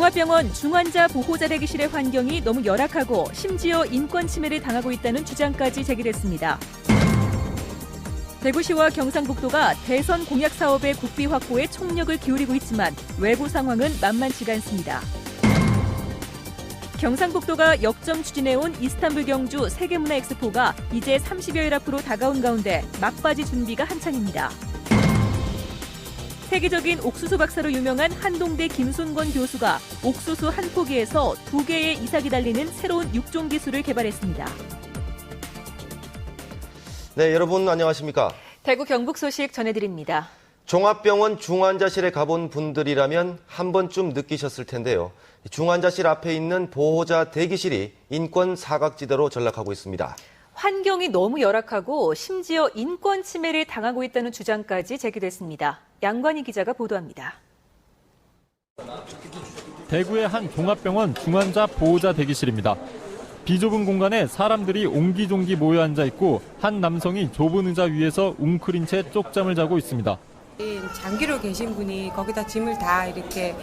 종합병원 중환자 보호자 대기실의 환경이 너무 열악하고 심지어 인권 침해를 당하고 있다는 주장까지 제기됐습니다. 대구시와 경상북도가 대선 공약 사업의 국비 확보에 총력을 기울이고 있지만 외부 상황은 만만치가 않습니다. 경상북도가 역점 추진해온 이스탄불 경주 세계문화 엑스포가 이제 30여일 앞으로 다가온 가운데 막바지 준비가 한창입니다. 세계적인 옥수수 박사로 유명한 한동대 김순권 교수가 옥수수 한 포기에서 2개의 이삭이 달리는 새로운 육종 기술을 개발했습니다. 네, 여러분 안녕하십니까? 대구 경북 소식 전해드립니다. 종합병원 중환자실에 가본 분들이라면 한 번쯤 느끼셨을 텐데요. 중환자실 앞에 있는 보호자 대기실이 인권 사각지대로 전락하고 있습니다. 환경이 너무 열악하고 심지어 인권 침해를 당하고 있다는 주장까지 제기됐습니다. 양관희 기자가 보도합니다. 대구의 한 종합병원 중환자 보호자 대기실입니다. 비좁은 공간에 사람들이 옹기종기 모여 앉아 있고 한 남성이 좁은 의자 위에서 웅크린 채 쪽잠을 자고 있습니다. 장기로 계신 분이 거기다 짐을 다 이렇게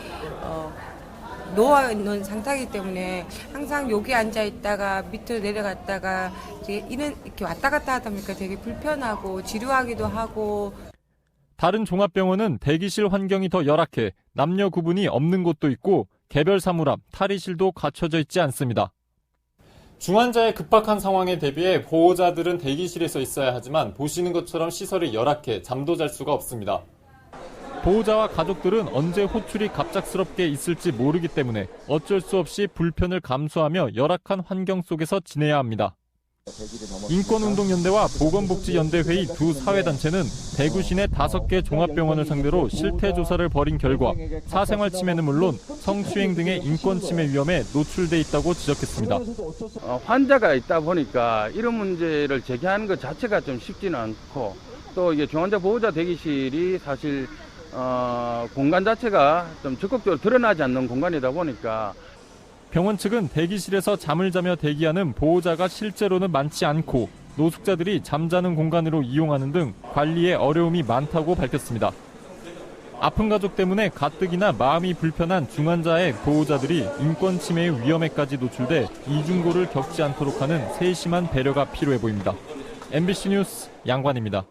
놓아 있는 상태이기 때문에 항상 여기 앉아 있다가 밑으로 내려갔다가 이렇게 왔다 갔다 하다 보니까 되게 불편하고 지루하기도 하고. 다른 종합병원은 대기실 환경이 더 열악해 남녀 구분이 없는 곳도 있고 개별 사물함, 탈의실도 갖춰져 있지 않습니다. 중환자의 급박한 상황에 대비해 보호자들은 대기실에서 있어야 하지만 보시는 것처럼 시설이 열악해 잠도 잘 수가 없습니다. 보호자와 가족들은 언제 호출이 갑작스럽게 있을지 모르기 때문에 어쩔 수 없이 불편을 감수하며 열악한 환경 속에서 지내야 합니다. 인권운동연대와 보건복지연대회의 두 사회단체는 대구 시내 5개 종합병원을 상대로 실태조사를 벌인 결과 사생활 침해는 물론 성추행 등의 인권 침해 위험에 노출돼 있다고 지적했습니다. 환자가 있다 보니까 이런 문제를 제기하는 것 자체가 좀 쉽지는 않고 또 이게 중환자 보호자 대기실이 사실 공간 자체가 좀 적극적으로 드러나지 않는 공간이다 보니까 병원 측은 대기실에서 잠을 자며 대기하는 보호자가 실제로는 많지 않고 노숙자들이 잠자는 공간으로 이용하는 등 관리에 어려움이 많다고 밝혔습니다. 아픈 가족 때문에 가뜩이나 마음이 불편한 중환자의 보호자들이 인권 침해의 위험에까지 노출돼 이중고를 겪지 않도록 하는 세심한 배려가 필요해 보입니다. MBC 뉴스 양관입니다.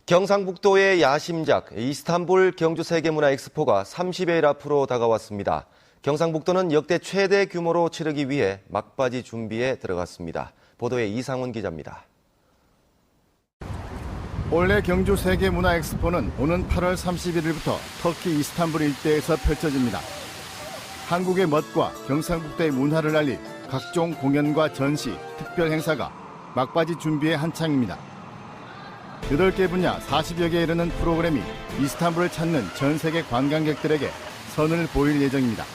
경상북도의 야심작 이스탄불 경주 세계문화 엑스포가 30여일 앞으로 다가왔습니다. 경상북도는 역대 최대 규모로 치르기 위해 막바지 준비에 들어갔습니다. 보도에 이상훈 기자입니다. 올해 경주 세계문화 엑스포는 오는 8월 31일부터 터키 이스탄불 일대에서 펼쳐집니다. 한국의 멋과 경상북도의 문화를 알릴 각종 공연과 전시, 특별 행사가 막바지 준비에 한창입니다. 8개 분야 40여 개에 이르는 프로그램이 이스탄불을 찾는 전 세계 관광객들에게 선을 보일 예정입니다.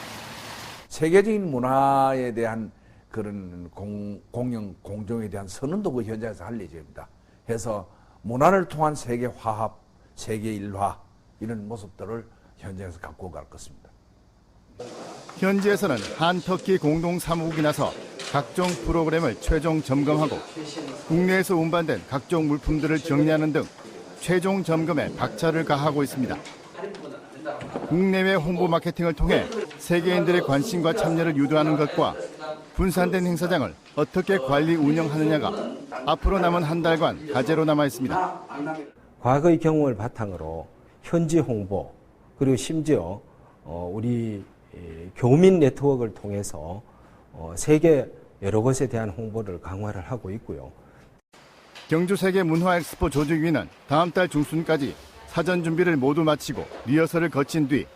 세계적인 문화에 대한 그런 공연, 공정에 대한 선언도 그 현장에서 할 예정입니다. 해서 문화를 통한 세계 화합, 세계 일화 이런 모습들을 현장에서 갖고 갈 것입니다. 현지에서는 한터키 공동 사무국이 나서 각종 프로그램을 최종 점검하고 국내에서 운반된 각종 물품들을 정리하는 등 최종 점검에 박차를 가하고 있습니다. 국내외 홍보 마케팅을 통해 세계인들의 관심과 참여를 유도하는 것과 분산된 행사장을 어떻게 관리 운영하느냐가 앞으로 남은 한 달간 과제로 남아 있습니다. 과거의 경험을 바탕으로 현지 홍보 그리고 심지어 우리 교민 네트워크를 통해서 세계 여러 곳에 대한 홍보를 강화를 하고 있고요. 경주 세계 문화 엑스포 조직위는 다음 달 중순까지 사전 준비를 모두 마치고 리허설을 거친 뒤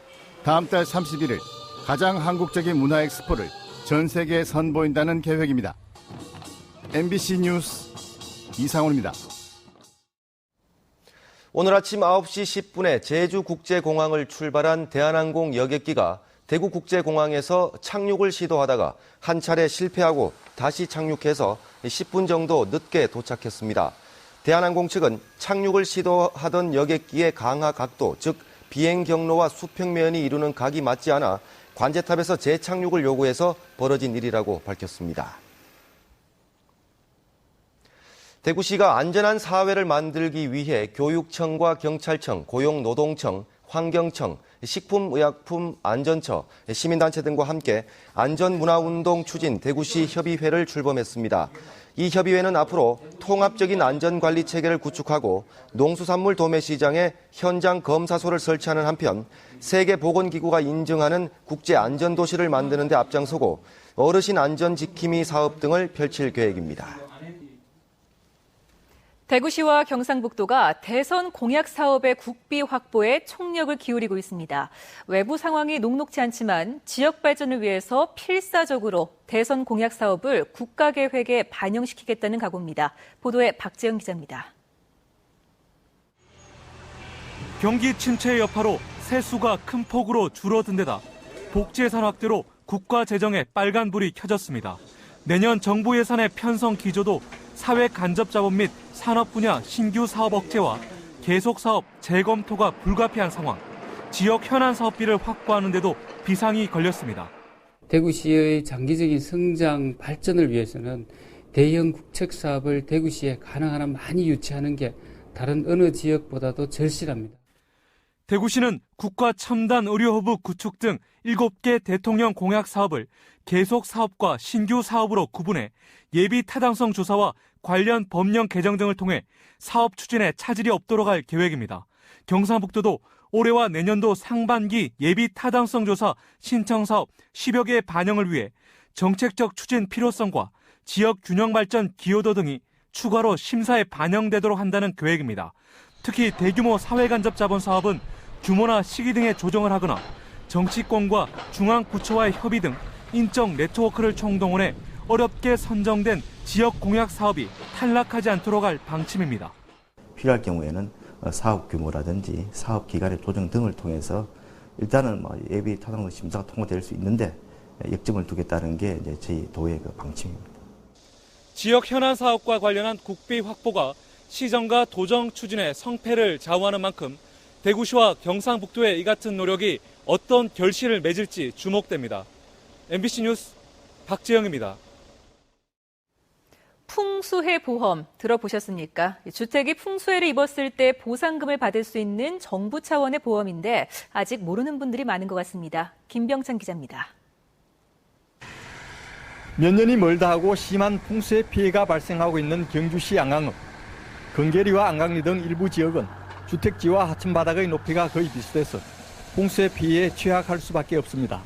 다음 달 31일 가장 한국적인 문화 엑스포를 전 세계에 선보인다는 계획입니다. MBC 뉴스 이상훈입니다. 오늘 아침 9시 10분에 제주국제공항을 출발한 대한항공 여객기가 대구국제공항에서 착륙을 시도하다가 한 차례 실패하고 다시 착륙해서 10분 정도 늦게 도착했습니다. 대한항공 측은 착륙을 시도하던 여객기의 강하 각도, 즉 비행 경로와 수평면이 이루는 각이 맞지 않아 관제탑에서 재착륙을 요구해서 벌어진 일이라고 밝혔습니다. 대구시가 안전한 사회를 만들기 위해 교육청과 경찰청, 고용노동청, 환경청, 식품의약품안전처, 시민단체 등과 함께 안전문화운동 추진 대구시 협의회를 출범했습니다. 이 협의회는 앞으로 통합적인 안전관리 체계를 구축하고 농수산물 도매 시장에 현장 검사소를 설치하는 한편 세계보건기구가 인증하는 국제안전도시를 만드는 데 앞장서고 어르신 안전지킴이 사업 등을 펼칠 계획입니다. 대구시와 경상북도가 대선 공약 사업의 국비 확보에 총력을 기울이고 있습니다. 외부 상황이 녹록지 않지만 지역 발전을 위해서 필사적으로 대선 공약 사업을 국가계획에 반영시키겠다는 각오입니다. 보도에 박재영 기자입니다. 경기 침체의 여파로 세수가 큰 폭으로 줄어든 데다 복지 예산 확대로 국가 재정에 빨간불이 켜졌습니다. 내년 정부 예산의 편성 기조도 사회 간접 자본 및 산업 분야 신규 사업 억제와 계속 사업 재검토가 불가피한 상황. 지역 현안 사업비를 확보하는 데도 비상이 걸렸습니다. 대구시의 장기적인 성장 발전을 위해서는 대형 국책 사업을 대구시에 가능한 한 많이 유치하는 게 다른 어느 지역보다도 절실합니다. 대구시는 국가 첨단 의료 허브 구축 등 7개 대통령 공약 사업을 계속 사업과 신규 사업으로 구분해 예비 타당성 조사와 관련 법령 개정 등을 통해 사업 추진에 차질이 없도록 할 계획입니다. 경상북도도 올해와 내년도 상반기 예비 타당성 조사 신청 사업 10여 개의 반영을 위해 정책적 추진 필요성과 지역 균형 발전 기여도 등이 추가로 심사에 반영되도록 한다는 계획입니다. 특히 대규모 사회 간접 자본 사업은 규모나 시기 등의 조정을 하거나 정치권과 중앙부처와의 협의 등 인적 네트워크를 총동원해 어렵게 선정된 지역 공약 사업이 탈락하지 않도록 할 방침입니다. 필요할 경우에는 사업 규모라든지 사업 기간의 조정 등을 통해서 일단은 예비 타당성 심사가 통과될 수 있는데 역점을 두겠다는 게 이제 저희 도의 방침입니다. 지역 현안 사업과 관련한 국비 확보가 시정과 도정 추진의 성패를 좌우하는 만큼 대구시와 경상북도의 이 같은 노력이 어떤 결실을 맺을지 주목됩니다. MBC 뉴스 박재영입니다. 풍수해 보험 들어보셨습니까? 주택이 풍수해를 입었을 때 보상금을 받을 수 있는 정부 차원의 보험인데 아직 모르는 분들이 많은 것 같습니다. 김병찬 기자입니다. 몇 년이 멀다 하고 심한 풍수해 피해가 발생하고 있는 경주시 양강읍. 건계리와 안강리 등 일부 지역은 주택지와 하천 바닥의 높이가 거의 비슷해서 풍수해 피해에 취약할 수밖에 없습니다.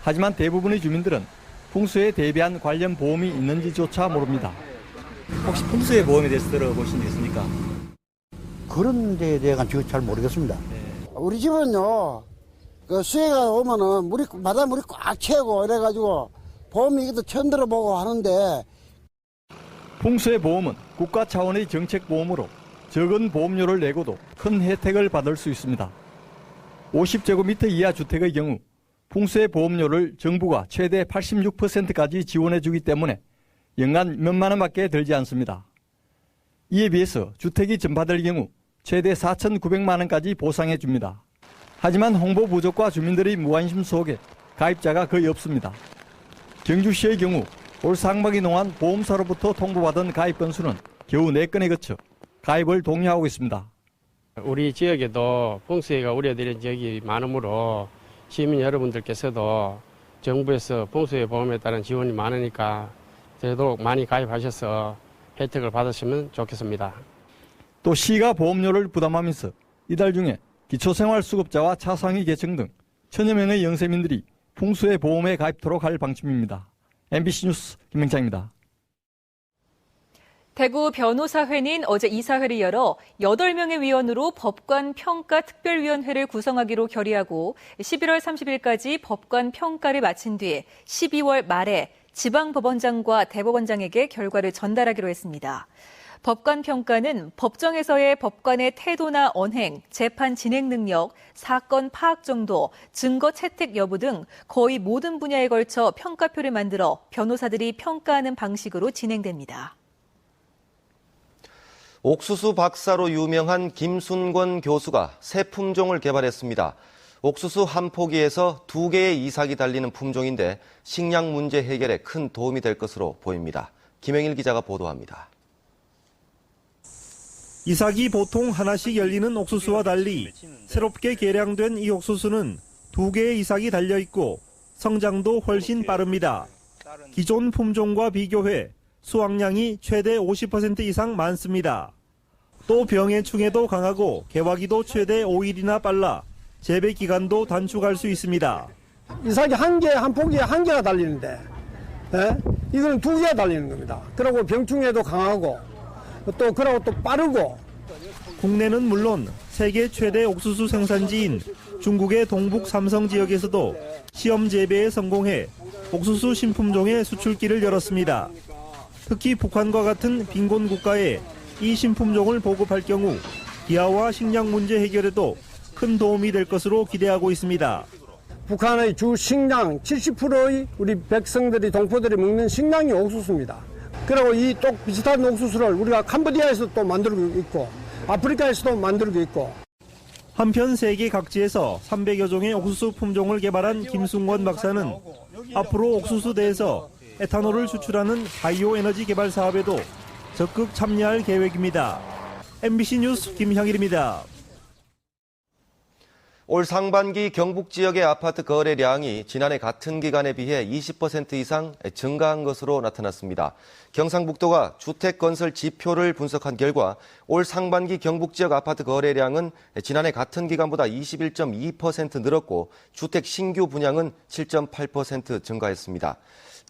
하지만 대부분의 주민들은 풍수에 대비한 관련 보험이 있는지조차 모릅니다. 혹시 풍수해 보험에 대해서 들어보신 적 있습니까? 그런 데에 대해서는 지금 잘 모르겠습니다. 우리 집은요, 수해가 오면은 바닷물이 꽉 채고 이래가지고 보험이 이것도 처음 들어보고 하는데. 풍수해 보험은 국가 차원의 정책 보험으로 적은 보험료를 내고도 큰 혜택을 받을 수 있습니다. 50제곱미터 이하 주택의 경우 풍수해 보험료를 정부가 최대 86%까지 지원해주기 때문에 연간 몇만 원밖에 들지 않습니다. 이에 비해서 주택이 전파될 경우 최대 4,900만 원까지 보상해줍니다. 하지만 홍보 부족과 주민들의 무관심 속에 가입자가 거의 없습니다. 경주시의 경우 올 상반기 동안 보험사로부터 통보받은 가입 건수는 겨우 4건에 그쳐 가입을 독려하고 있습니다. 우리 지역에도 풍수해가 우려되는 지역이 많으므로 시민 여러분들께서도 정부에서 풍수해 보험에 따른 지원이 많으니까 되도록 많이 가입하셔서 혜택을 받으시면 좋겠습니다. 또 시가 보험료를 부담하면서 이달 중에 기초생활수급자와 차상위 계층 등 천여 명의 영세민들이 풍수해 보험에 가입토록 할 방침입니다. MBC 뉴스 김명창입니다. 대구 변호사회는 어제 이사회를 열어 8명의 위원으로 법관평가특별위원회를 구성하기로 결의하고 11월 30일까지 법관 평가를 마친 뒤 12월 말에 지방법원장과 대법원장에게 결과를 전달하기로 했습니다. 법관 평가는 법정에서의 법관의 태도나 언행, 재판 진행 능력, 사건 파악 정도, 증거 채택 여부 등 거의 모든 분야에 걸쳐 평가표를 만들어 변호사들이 평가하는 방식으로 진행됩니다. 옥수수 박사로 유명한 김순권 교수가 새 품종을 개발했습니다. 옥수수 한 포기에서 2개의 이삭이 달리는 품종인데 식량 문제 해결에 큰 도움이 될 것으로 보입니다. 김영일 기자가 보도합니다. 이삭이 보통 하나씩 열리는 옥수수와 달리 새롭게 개량된 이 옥수수는 2개의 이삭이 달려있고 성장도 훨씬 빠릅니다. 기존 품종과 비교해 수확량이 최대 50% 이상 많습니다. 또 병해충에도 강하고 개화기도 최대 5일이나 빨라 재배 기간도 단축할 수 있습니다. 이삭이 한 포기에 1개가 달리는데, 이거는 2개가 달리는 겁니다. 그리고 병충해도 강하고, 그러고 또 빠르고. 국내는 물론 세계 최대 옥수수 생산지인 중국의 동북 삼성 지역에서도 시험 재배에 성공해 옥수수 신품종의 수출길을 열었습니다. 특히 북한과 같은 빈곤 국가에 이 신품종을 보급할 경우 기아와 식량 문제 해결에도 큰 도움이 될 것으로 기대하고 있습니다. 북한의 주 식량 70%의 우리 백성들이 동포들이 먹는 식량이 옥수수입니다. 그리고 이 또 비슷한 옥수수를 우리가 캄보디아에서 또 만들고 있고 아프리카에서도 만들고 있고. 한편 세계 각지에서 300여 종의 옥수수 품종을 개발한 김승원 박사는 앞으로 옥수수대에서 에탄올을 추출하는 바이오 에너지 개발 사업에도 적극 참여할 계획입니다. MBC 뉴스 김향일입니다. 올 상반기 경북 지역의 아파트 거래량이 지난해 같은 기간에 비해 20% 이상 증가한 것으로 나타났습니다. 경상북도가 주택 건설 지표를 분석한 결과 올 상반기 경북 지역 아파트 거래량은 지난해 같은 기간보다 21.2% 늘었고 주택 신규 분양은 7.8% 증가했습니다.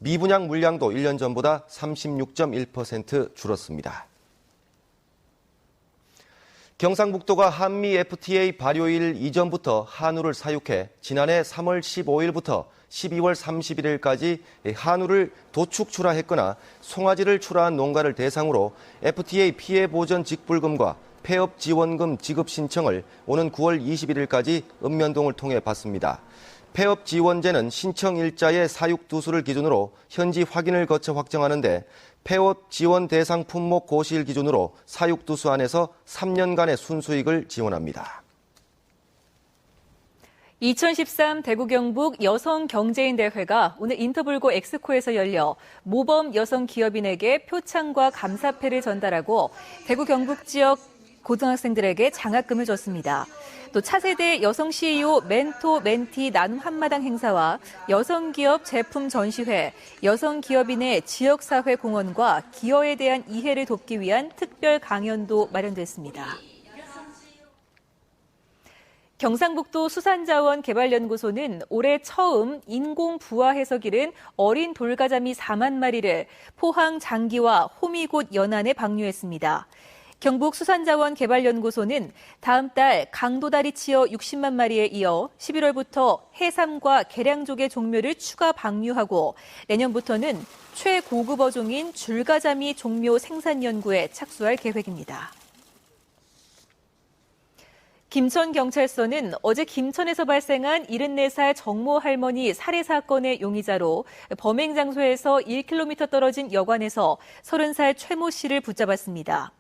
미분양 물량도 1년 전보다 36.1% 줄었습니다. 경상북도가 한미 FTA 발효일 이전부터 한우를 사육해 지난해 3월 15일부터 12월 31일까지 한우를 도축 출하했거나 송아지를 출하한 농가를 대상으로 FTA 피해 보전 직불금과 폐업 지원금 지급 신청을 오는 9월 21일까지 읍면동을 통해 받습니다. 폐업 지원제는 신청 일자의 사육 두수를 기준으로 현지 확인을 거쳐 확정하는데 폐업 지원 대상 품목 고시일 기준으로 사육 두수 안에서 3년간의 순수익을 지원합니다. 2013 대구 경북 여성 경제인 대회가 오늘 인터블고 엑스코에서 열려 모범 여성 기업인에게 표창과 감사패를 전달하고 대구 경북 지역 고등학생들에게 장학금을 줬습니다. 또 차세대 여성 CEO 멘토 멘티 나눔 한마당 행사와 여성기업 제품 전시회, 여성기업인의 지역사회 공헌과 기여에 대한 이해를 돕기 위한 특별 강연도 마련됐습니다. 경상북도 수산자원개발연구소는 올해 처음 인공부화해서 기른 어린 돌가자미 4만 마리를 포항 장기와 호미곶 연안에 방류했습니다. 경북수산자원개발연구소는 다음 달 강도다리 치어 60만 마리에 이어 11월부터 해삼과 계량조개 종묘를 추가 방류하고 내년부터는 최고급 어종인 줄가자미 종묘 생산 연구에 착수할 계획입니다. 김천경찰서는 어제 김천에서 발생한 74살 정모 할머니 살해 사건의 용의자로 범행 장소에서 1km 떨어진 여관에서 30살 최모 씨를 붙잡았습니다.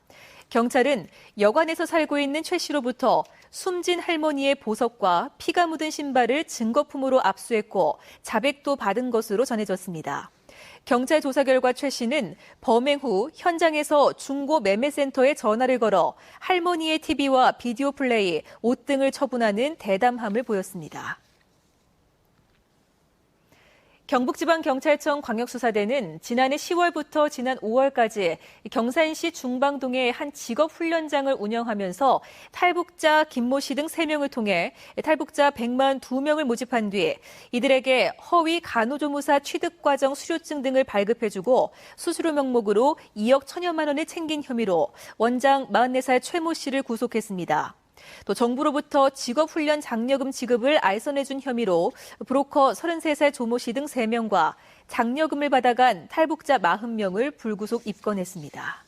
경찰은 여관에서 살고 있는 최 씨로부터 숨진 할머니의 보석과 피가 묻은 신발을 증거품으로 압수했고 자백도 받은 것으로 전해졌습니다. 경찰 조사 결과 최 씨는 범행 후 현장에서 중고 매매센터에 전화를 걸어 할머니의 TV와 비디오 플레이, 옷 등을 처분하는 대담함을 보였습니다. 경북지방경찰청 광역수사대는 지난해 10월부터 지난 5월까지 경산시 중방동의 한 직업훈련장을 운영하면서 탈북자 김모 씨 등 3명을 통해 탈북자 102명을 모집한 뒤 이들에게 허위 간호조무사 취득과정 수료증 등을 발급해주고 수수료 명목으로 2억 1천여만 원을 챙긴 혐의로 원장 44살 최모 씨를 구속했습니다. 또 정부로부터 직업훈련 장려금 지급을 알선해준 혐의로 브로커 33살 조모 씨 등 3명과 장려금을 받아간 탈북자 40명을 불구속 입건했습니다.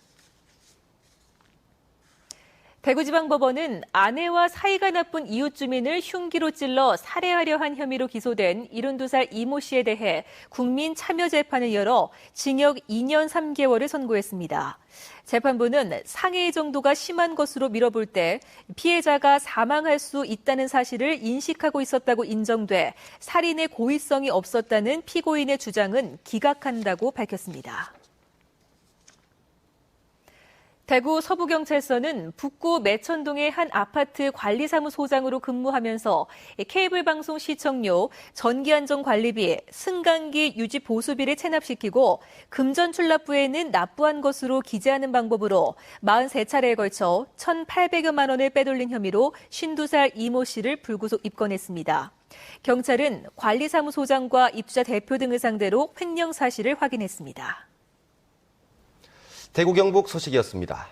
대구지방법원은 아내와 사이가 나쁜 이웃 주민을 흉기로 찔러 살해하려 한 혐의로 기소된 72살 이모 씨에 대해 국민 참여 재판을 열어 징역 2년 3개월을 선고했습니다. 재판부는 상해 정도가 심한 것으로 밀어볼 때 피해자가 사망할 수 있다는 사실을 인식하고 있었다고 인정돼 살인의 고의성이 없었다는 피고인의 주장은 기각한다고 밝혔습니다. 대구 서부경찰서는 북구 매천동의 한 아파트 관리사무소장으로 근무하면서 케이블 방송 시청료, 전기안전관리비, 승강기 유지 보수비를 체납시키고 금전 출납부에는 납부한 것으로 기재하는 방법으로 43차례에 걸쳐 1,800여만 원을 빼돌린 혐의로 52살 이모 씨를 불구속 입건했습니다. 경찰은 관리사무소장과 입주자 대표 등을 상대로 횡령 사실을 확인했습니다. 대구 경북 소식이었습니다.